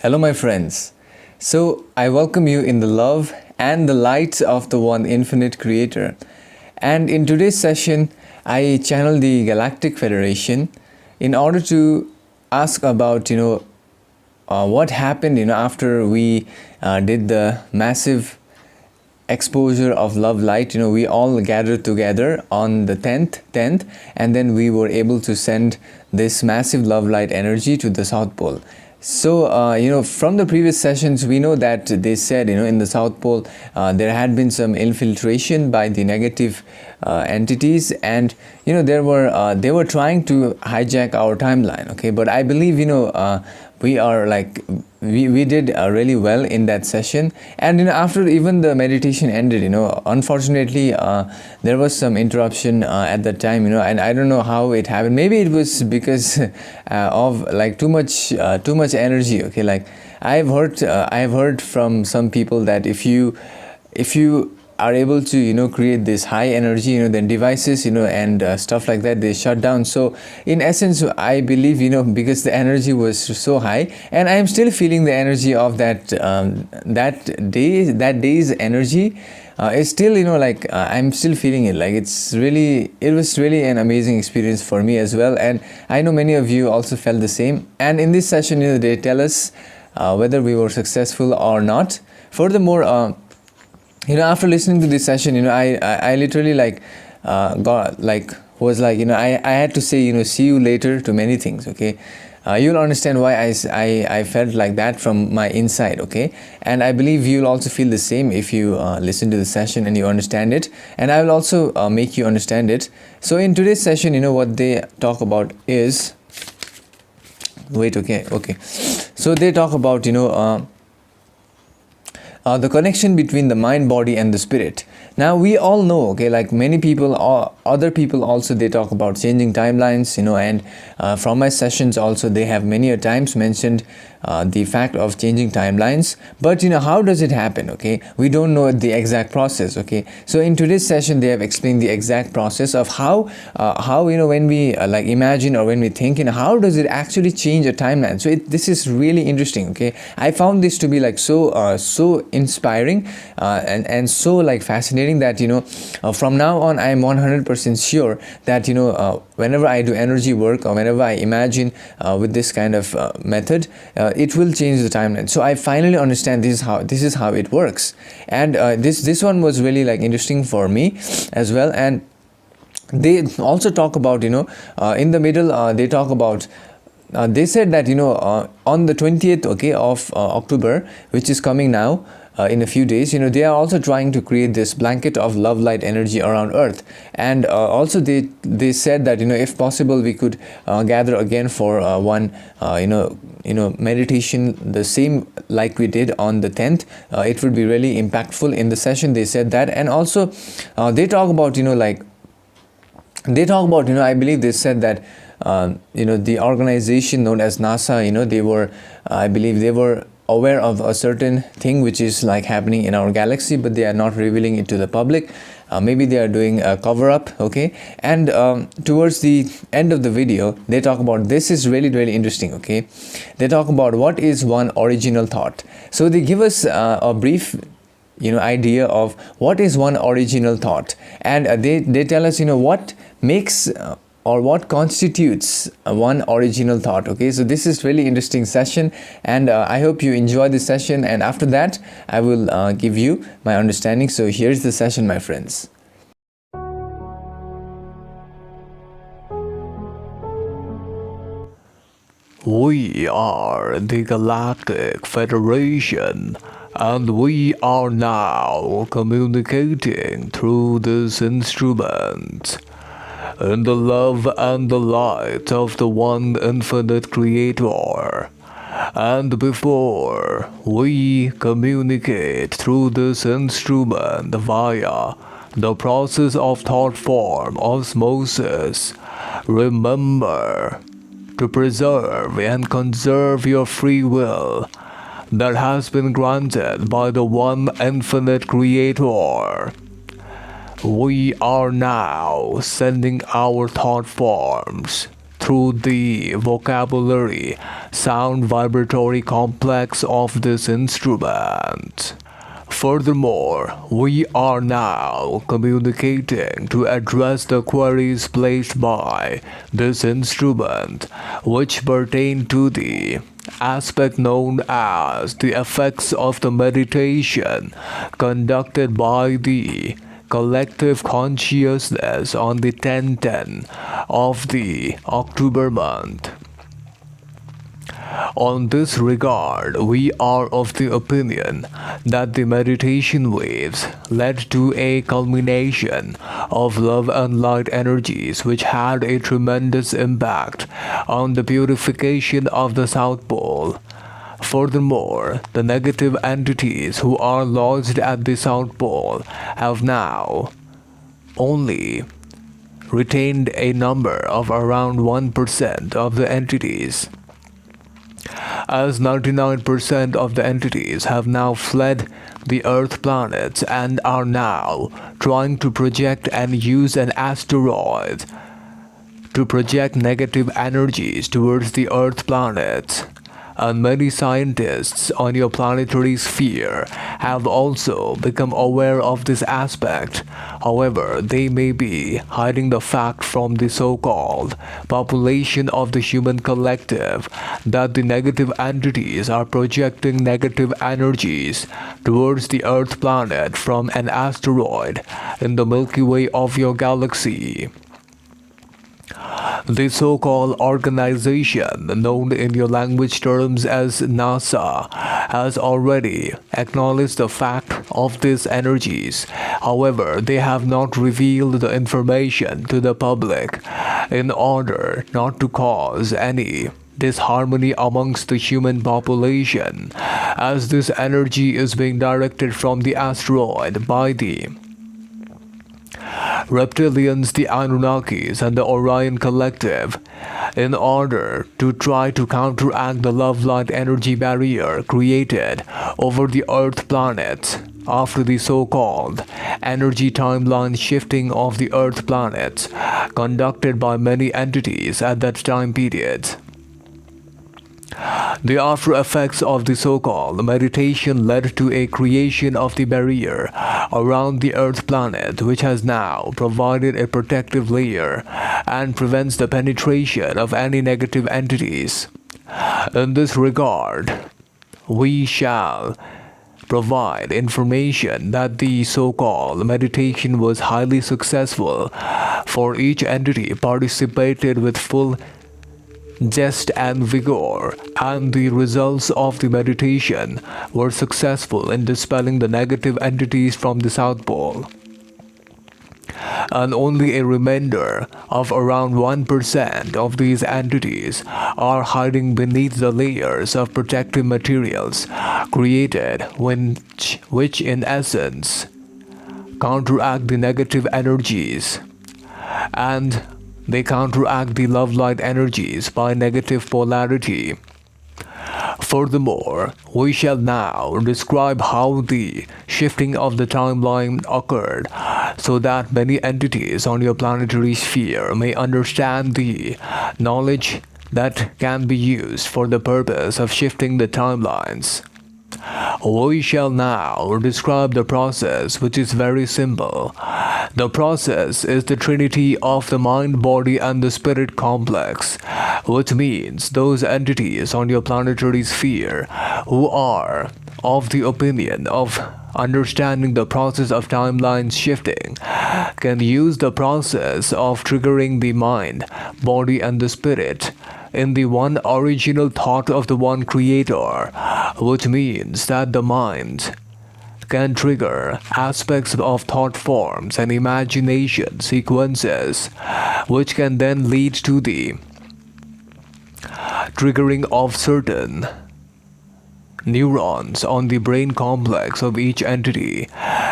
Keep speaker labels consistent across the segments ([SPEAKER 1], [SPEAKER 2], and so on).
[SPEAKER 1] Hello, my friends. So, I welcome you in the love and the light of the one infinite creator. And in today's session, I channel the Galactic Federation in order to ask about, what happened, after we did the massive exposure of love light. We all gathered together on the 10th, and then we were able to send this massive love light energy to the South Pole. So, from the previous sessions, we know that they said, in the South Pole, there had been some infiltration by the negative entities, and, they were trying to hijack our timeline, okay? But I believe, we are like, we did really well in that session. And, after even the meditation ended, unfortunately, there was some interruption at that time, and I don't know how it happened. Maybe it was because of like too much energy, okay? Like I've heard from some people that if you are able to create this high energy, then devices and stuff like that, they shut down. So in essence, I believe because the energy was so high, and I am still feeling the energy of that day's energy. It's still I'm still feeling it. Like it was really an amazing experience for me as well, and I know many of you also felt the same. And in this session, they tell us whether we were successful or not. Furthermore, after listening to this session, I literally I had to say, see you later to many things, okay? You'll understand why I felt like that from my inside, okay? And I believe you'll also feel the same if you listen to the session and you understand it. And I will also make you understand it. So in today's session, what they talk about is... Wait, okay. So they talk about, the connection between the mind, body, and the spirit. Now we all know, okay, like many people, other people also, they talk about changing timelines, and from my sessions also, they have many a times mentioned the fact of changing timelines. But how does it happen? Okay, we don't know the exact process. Okay, so in today's session, they have explained the exact process of how when we like imagine or when we think, how does it actually change a timeline. So this is really interesting. Okay, I found this to be like so inspiring and so like fascinating that from now on I am 100% sure that whenever I do energy work or whenever I imagine with this kind of method, it will change the timeline. So I finally understand this is how it works. And this one was really like interesting for me as well. And they also talk about in the middle they talk about they said that on the 20th of October, which is coming now, in a few days, they are also trying to create this blanket of love light energy around Earth. And also they said that if possible we could gather again for one meditation, the same like we did on the 10th. It would be really impactful in the session, they said that. And also they talk about I believe they said that the organization known as NASA, they were I believe they were aware of a certain thing which is like happening in our galaxy, but they are not revealing it to the public. Maybe they are doing a cover-up, okay? And towards the end of the video, they talk about, this is really, really interesting, okay? They talk about what is one original thought. So they give us a brief idea of what is one original thought. And they tell us, what makes... or what constitutes one original thought, okay? So this is really interesting session, and I hope you enjoy this session, and after that I will give you my understanding. So here's the session, my friends.
[SPEAKER 2] We are the Galactic Federation, and we are now communicating through this instrument. In the love and the light of the one infinite creator. And before we communicate through this instrument via the process of thought form osmosis, remember to preserve and conserve your free will that has been granted by the one infinite creator. We are now sending our thought forms through the vocabulary sound vibratory complex of this instrument. Furthermore, we are now communicating to address the queries placed by this instrument, which pertain to the aspect known as the effects of the meditation conducted by the collective consciousness on the 10/10 of the October month. On this regard, we are of the opinion that the meditation waves led to a culmination of love and light energies which had a tremendous impact on the purification of the South Pole. Furthermore, the negative entities who are lodged at the South Pole have now only retained a number of around 1% of the entities, as 99% of the entities have now fled the Earth planets and are now trying to project and use an asteroid to project negative energies towards the Earth planets. And many scientists on your planetary sphere have also become aware of this aspect. However, they may be hiding the fact from the so-called population of the human collective that the negative entities are projecting negative energies towards the Earth planet from an asteroid in the Milky Way of your galaxy. The so-called organization, known in your language terms as NASA, has already acknowledged the fact of these energies. However, they have not revealed the information to the public in order not to cause any disharmony amongst the human population, as this energy is being directed from the asteroid by the reptilians, the Anunnakis, and the Orion Collective, in order to try to counteract the love-light energy barrier created over the Earth planets after the so-called energy timeline shifting of the Earth planets conducted by many entities at that time period. The after effects of the so-called meditation led to a creation of the barrier around the Earth planet, which has now provided a protective layer and prevents the penetration of any negative entities. In this regard, we shall provide information that the so-called meditation was highly successful, for each entity participated with full zest and vigor, and the results of the meditation were successful in dispelling the negative entities from the South Pole. And only a remainder of around 1% of these entities are hiding beneath the layers of protective materials created which in essence counteract the negative energies, and they counteract the love-light energies by negative polarity. Furthermore, we shall now describe how the shifting of the timeline occurred, so that many entities on your planetary sphere may understand the knowledge that can be used for the purpose of shifting the timelines. We shall now describe the process, which is very simple. The process is the trinity of the mind, body, and the spirit complex, which means those entities on your planetary sphere who are of the opinion of understanding the process of timelines shifting can use the process of triggering the mind, body, and the spirit in the one original thought of the one creator, which means that the mind can trigger aspects of thought forms and imagination sequences, which can then lead to the triggering of certain neurons on the brain complex of each entity,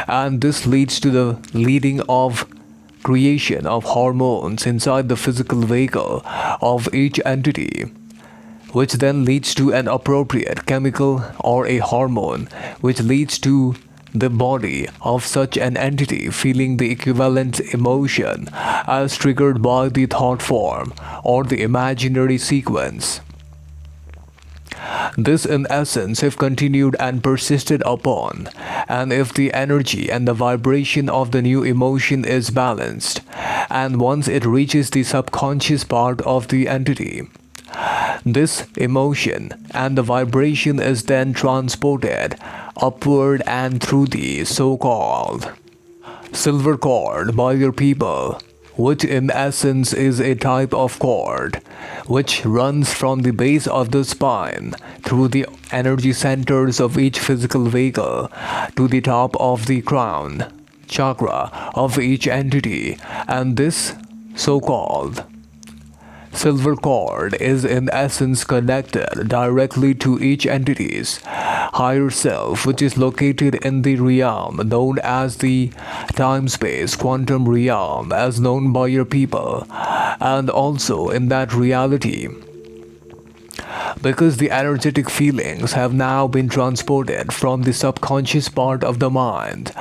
[SPEAKER 2] and this leads to the leading of creation of hormones inside the physical vehicle of each entity, which then leads to an appropriate chemical or a hormone, which leads to the body of such an entity feeling the equivalent emotion as triggered by the thought form or the imaginary sequence. This, in essence, if continued and persisted upon, and if the energy and the vibration of the new emotion is balanced, and once it reaches the subconscious part of the entity, this emotion and the vibration is then transported upward and through the so-called silver cord by your people, which in essence is a type of cord which runs from the base of the spine through the energy centers of each physical vehicle to the top of the crown chakra of each entity, and this so-called silver cord is in essence connected directly to each entity's higher self, which is located in the realm known as the time-space quantum realm, as known by your people, and also in that reality, because the energetic feelings have now been transported from the subconscious part of the mind,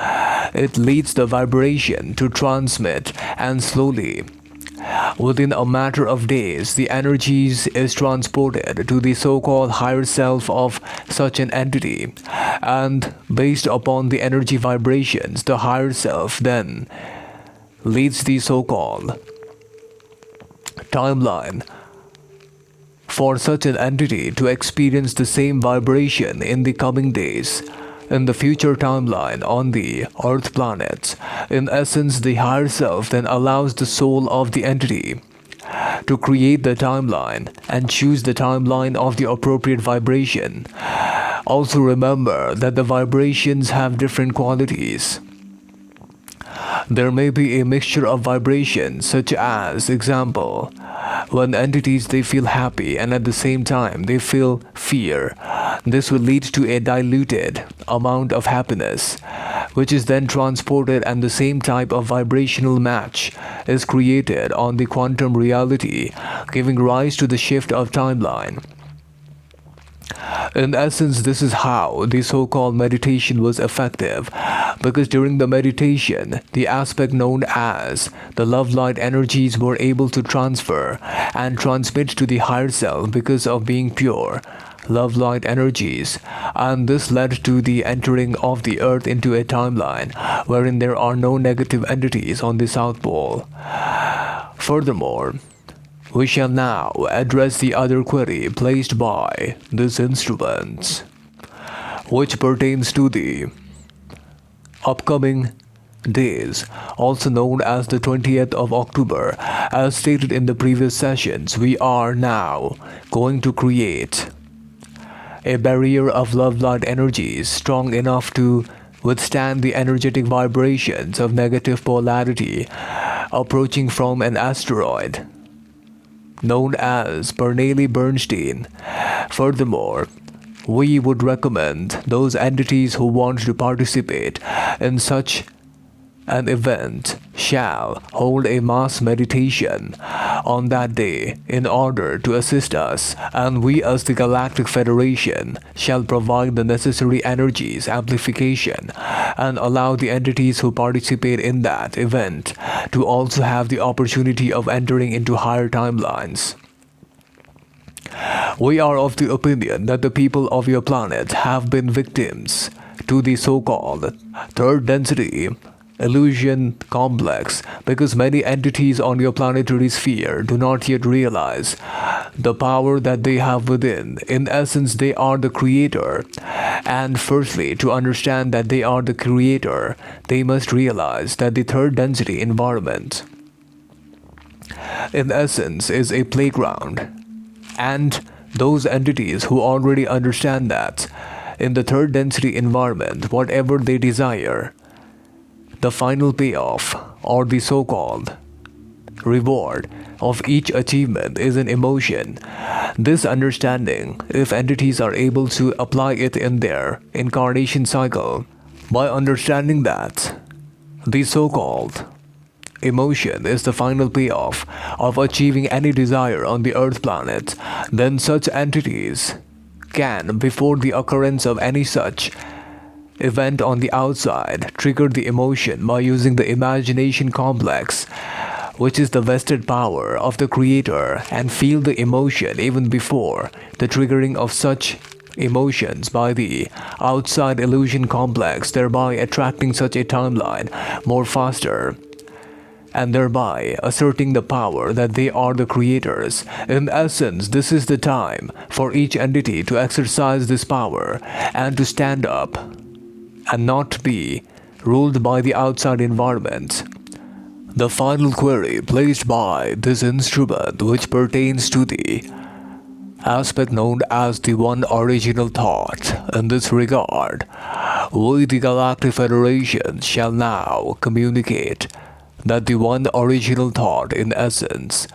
[SPEAKER 2] it leads the vibration to transmit, and slowly, within a matter of days, the energies is transported to the so-called higher self of such an entity, and based upon the energy vibrations, the higher self then leads the so-called timeline for such an entity to experience the same vibration in the coming days. In the future timeline on the Earth planets, in essence, the higher self then allows the soul of the entity to create the timeline and choose the timeline of the appropriate vibration. Also remember that the vibrations have different qualities. There may be a mixture of vibrations, such as, example, when entities they feel happy and at the same time they feel fear. This will lead to a diluted amount of happiness, which is then transported, and the same type of vibrational match is created on the quantum reality, giving rise to the shift of timeline. In essence, this is how the so-called meditation was effective, because during the meditation, the aspect known as the love light energies were able to transfer and transmit to the higher self because of being pure love light energies, and this led to the entering of the earth into a timeline wherein there are no negative entities on the South Pole. Furthermore, we shall now address the other query placed by this instrument, which pertains to the upcoming days, also known as the 20th of October. As stated in the previous sessions, we are now going to create a barrier of love light energies strong enough to withstand the energetic vibrations of negative polarity approaching from an asteroid known as Bernstein. Furthermore, we would recommend those entities who want to participate in such an event shall hold a mass meditation on that day in order to assist us, and we as the Galactic Federation shall provide the necessary energies amplification and allow the entities who participate in that event to also have the opportunity of entering into higher timelines. We are of the opinion that the people of your planet have been victims to the so-called third density illusion complex, because many entities on your planetary sphere do not yet realize the power that they have within. In essence, they are the creator, and firstly, to understand that they are the creator, they must realize that the third density environment in essence is a playground, and those entities who already understand that in the third density environment, whatever they desire, the final payoff or the so-called reward of each achievement is an emotion. This understanding, if entities are able to apply it in their incarnation cycle, by understanding that the so-called emotion is the final payoff of achieving any desire on the Earth planet, then such entities can, before the occurrence of any such event on the outside trigger the emotion by using the imagination complex, which is the vested power of the creator, and feel the emotion even before the triggering of such emotions by the outside illusion complex, thereby attracting such a timeline more faster, and thereby asserting the power that they are the creators. In essence, this is the time for each entity to exercise this power and to stand up and not be ruled by the outside environment. The final query placed by this instrument, which pertains to the aspect known as the one original thought. In this regard, we, the Galactic Federation, shall now communicate that the one original thought, in essence,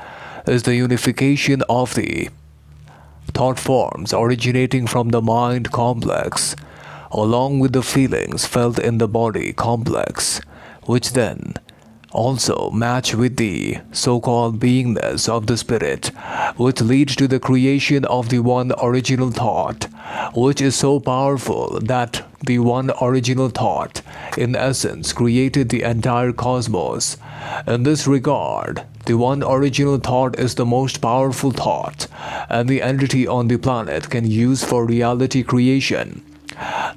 [SPEAKER 2] is the unification of the thought forms originating from the mind complex, along with the feelings felt in the body complex, which then also match with the so-called beingness of the spirit, which leads to the creation of the one original thought, which is so powerful that the one original thought, in essence, created the entire cosmos. In this regard, the one original thought is the most powerful thought, and the entity on the planet can use for reality creation.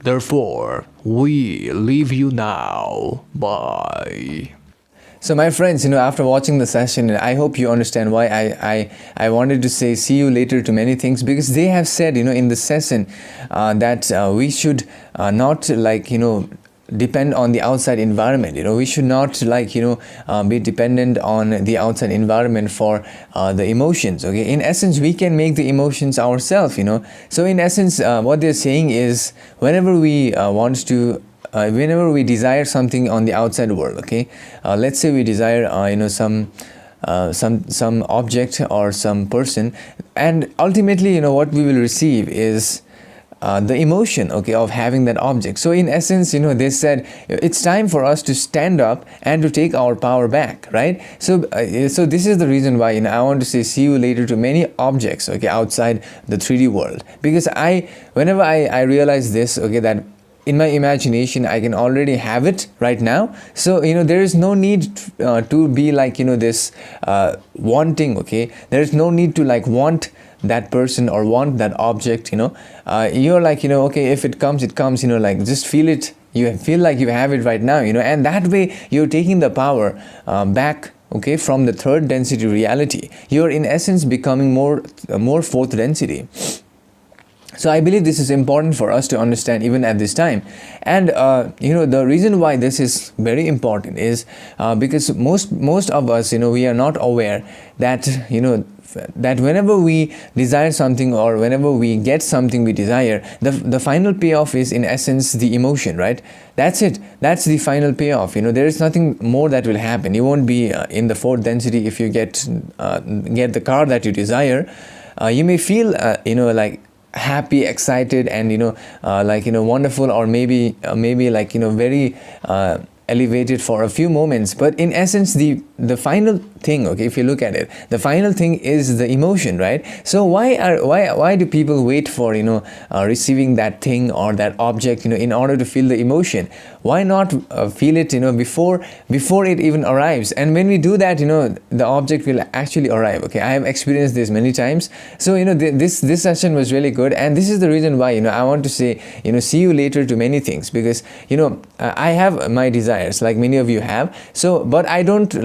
[SPEAKER 2] Therefore, we leave you now. Bye.
[SPEAKER 1] So my friends, after watching the session, I hope you understand why I wanted to say see you later to many things, because they have said, in the session that we should not depend on the outside environment. We should not be dependent on the outside environment for the emotions. Okay, in essence, we can make the emotions ourselves. So in essence, what they're saying is, whenever we whenever we desire something on the outside world, okay, let's say we desire some object or some person, and ultimately what we will receive is the emotion, okay, of having that object. So in essence, they said it's time for us to stand up and to take our power back, right? So this is the reason why I want to say see you later to many objects, okay, outside the 3D world, because whenever I realize this, okay, that in my imagination I can already have it right now. So there is no need to be this wanting, okay. There is no need to want that person or want that object. You're okay, if it comes, it comes. Just feel it. You feel like you have it right now. And that way you're taking the power back, okay, from the third density reality. You're in essence becoming more fourth density. So I believe this is important for us to understand even at this time. And the reason why this is very important is because most of us, we are not aware that that whenever we desire something, or whenever we get something we desire, the final payoff is in essence the emotion, right? That's it. That's the final payoff. There is nothing more that will happen. You won't be in the fourth density if you get the car that you desire. You may feel happy, excited, and wonderful, or maybe very elevated for a few moments, but in essence the final thing, okay, if you look at it, the final thing is the emotion, right? So why do people wait for receiving that thing or that object in order to feel the emotion? Why not feel it before it even arrives? And when we do that, the object will actually arrive. Okay, I have experienced this many times. So this session was really good, and this is the reason why I want to say see you later to many things, because I have my desires like many of you have. So but I don't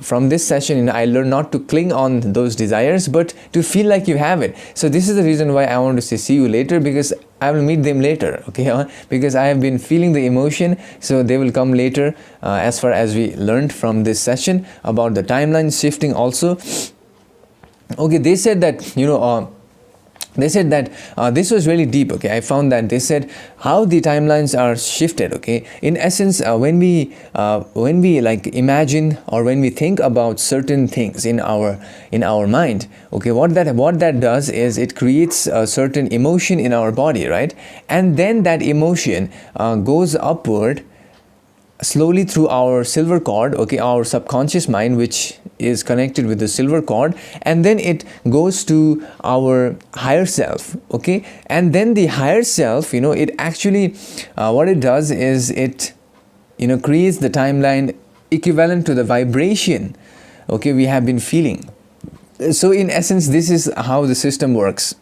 [SPEAKER 1] from this session I learned not to cling on those desires, but to feel like you have it. So this is the reason why I want to say see you later, because I will meet them later, okay, because I have been feeling the emotion, so they will come later, as far as we learned from this session about the timeline shifting also. Okay, they said that this was really deep. Okay, I found that they said how the timelines are shifted. Okay, in essence, when we imagine, or when we think about certain things in our mind, okay, what that does is it creates a certain emotion in our body, right? And then that emotion goes upward slowly through our silver cord, okay, our subconscious mind, which is connected with the silver cord, and then it goes to our higher self, okay, and then the higher self, it actually what it does is it creates the timeline equivalent to the vibration, okay, we have been feeling. So in essence, this is how the system works.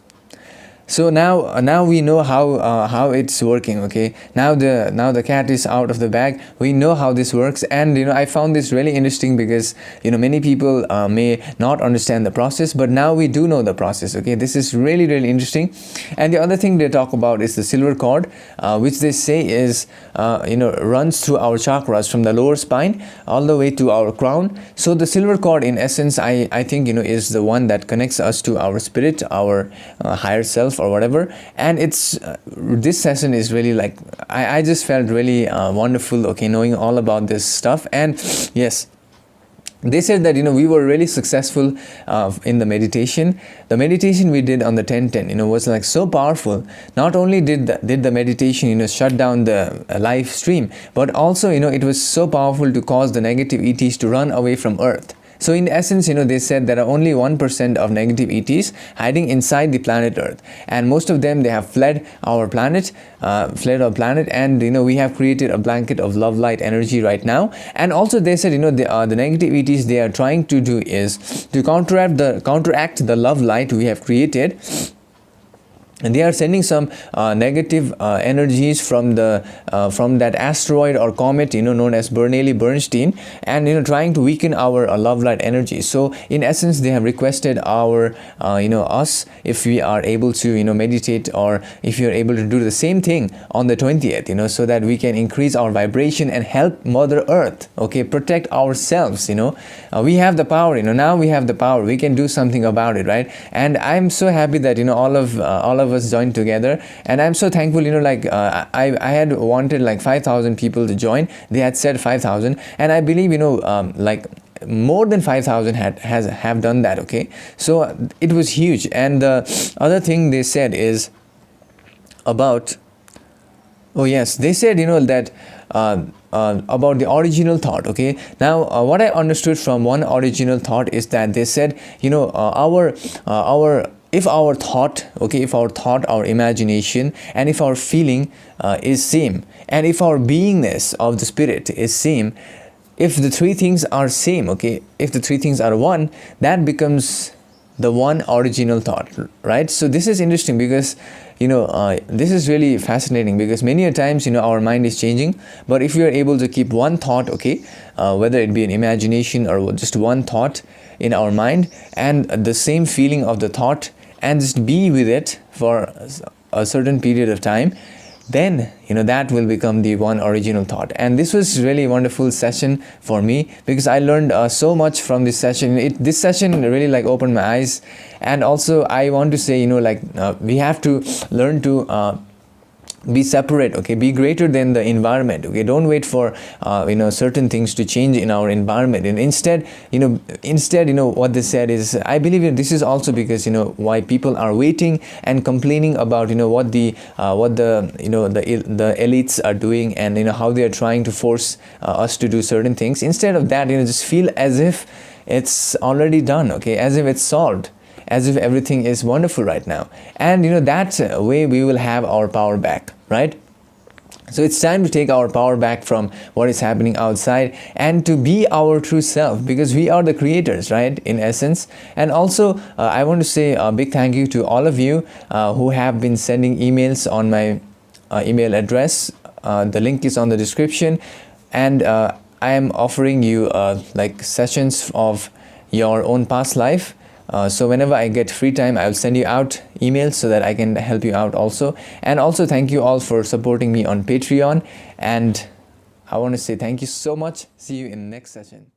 [SPEAKER 1] So now we know how it's working, okay. Now the cat is out of the bag. We know how this works, and I found this really interesting because many people may not understand the process, but now we do know the process, okay. This is really interesting. And the other thing they talk about is the silver cord, which they say is runs through our chakras from the lower spine all the way to our crown. So the silver cord, in essence, I think is the one that connects us to our spirit, our higher self, or whatever. And it's this session is really like I just felt really wonderful, okay, knowing all about this stuff. And yes, they said that we were really successful in the meditation. The meditation we did on the 10-10 was like so powerful. Not only did the meditation shut down the live stream, but also it was so powerful to cause the negative ETs to run away from Earth. So in essence, they said there are only 1% of negative ETs hiding inside the planet Earth, and most of them, they have fled our planet, and we have created a blanket of love light energy right now. And also they said the negative ETs they are trying to do is to counteract the love light we have created. And they are sending some negative energies from that asteroid or comet known as Bernstein, and trying to weaken our love light energy. So in essence, they have requested our us, if we are able to meditate, or if you are able to do the same thing on the 20th, so that we can increase our vibration and help Mother Earth, okay, protect ourselves. We have the power, now we have the power, we can do something about it, right? And I'm so happy that all of us joined together, and I'm so thankful. I had wanted like 5,000 people to join. They had said 5,000, and I believe like more than 5,000 have done that, okay. So it was huge. And the other thing they said is about, oh yes, they said that about the original thought, okay. Now what I understood from one original thought is that they said if our thought, our imagination, and if our feeling is same, and if our beingness of the spirit is same, if the three things are same, okay, if the three things are one, that becomes the one original thought, right? So this is interesting because this is really fascinating, because many a times our mind is changing, but if we are able to keep one thought, okay, whether it be an imagination or just one thought in our mind, and the same feeling of the thought, and just be with it for a certain period of time, then that will become the one original thought. And this was really a wonderful session for me, because I learned so much from this session. This session really like opened my eyes. And also I want to say we have to learn to be separate, okay, be greater than the environment, okay. Don't wait for certain things to change in our environment, and instead what they said is, I believe this is also because why people are waiting and complaining about what the elites are doing, and how they are trying to force us to do certain things. Instead of that, just feel as if it's already done, okay, as if it's solved, as if everything is wonderful right now. And that way we will have our power back, right? So it's time to take our power back from what is happening outside, and to be our true self, because we are the creators, right, in essence. And also I want to say a big thank you to all of you who have been sending emails on my email address. The link is on the description, and I am offering you like sessions of your own past life. So whenever I get free time, I'll send you out emails so that I can help you out also. And also thank you all for supporting me on Patreon. And I want to say thank you so much. See you in the next session.